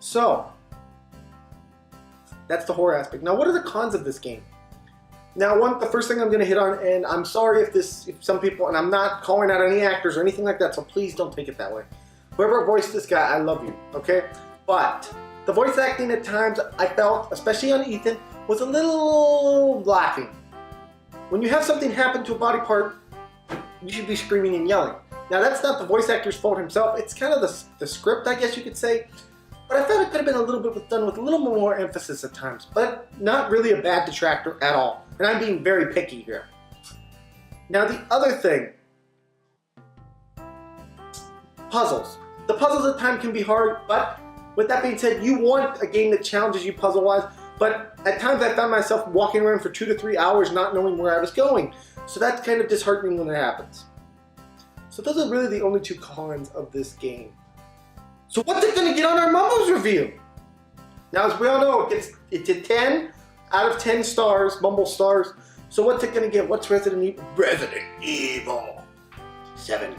So, that's the horror aspect. Now, what are the cons of this game? Now, the first thing I'm going to hit on, and I'm sorry if some people, and I'm not calling out any actors or anything like that, so please don't take it that way. Whoever voiced this guy, I love you, okay? But the voice acting at times, I felt, especially on Ethan, was a little lacking. When you have something happen to a body part, you should be screaming and yelling. Now, that's not the voice actor's fault himself. It's kind of the script, I guess you could say. But I thought it could have been a little bit done with a little more emphasis at times. But not really a bad detractor at all. And I'm being very picky here. Now, the other thing. Puzzles. The puzzles at times can be hard, but with that being said, you want a game that challenges you puzzle-wise. But at times I found myself walking around for 2 to 3 hours not knowing where I was going. So that's kind of disheartening when it happens. So those are really the only 2 cons of this game. So what's it going to get on our Mumbles review? Now, as we all know, it's a 10 out of 10 stars, Mumble stars. So what's it going to get? What's Resident Evil? Resident Evil 7.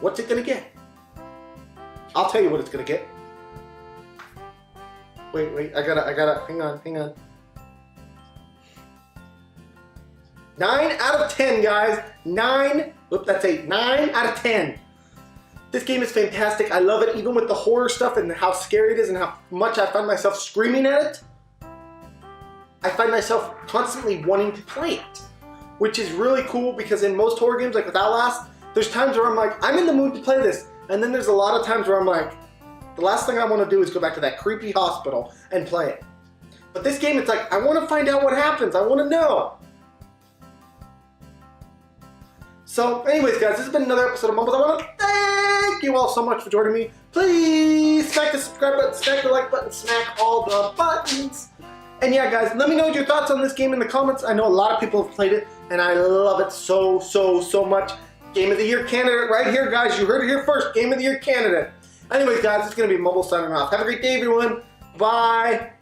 What's it going to get? I'll tell you what it's going to get. Wait, I gotta, hang on. 9 out of 10, guys. 9, whoop, that's 8. 9 out of 10. This game is fantastic. I love it, even with the horror stuff and how scary it is and how much I find myself screaming at it. I find myself constantly wanting to play it, which is really cool because in most horror games, like with Outlast, there's times where I'm like, I'm in the mood to play this. And then there's a lot of times where I'm like, the last thing I want to do is go back to that creepy hospital and play it. But this game, it's like, I want to find out what happens. I want to know. So anyways, guys, this has been another episode of Mumbles. I want to thank you all so much for joining me. Please smack the subscribe button, smack the like button, smack all the buttons. And yeah, guys, let me know your thoughts on this game in the comments. I know a lot of people have played it, and I love it so much. Game of the Year candidate right here, guys. You heard it here first. Game of the Year candidate. Anyways, guys, it's going to be Mumbles signing off. Have a great day, everyone. Bye.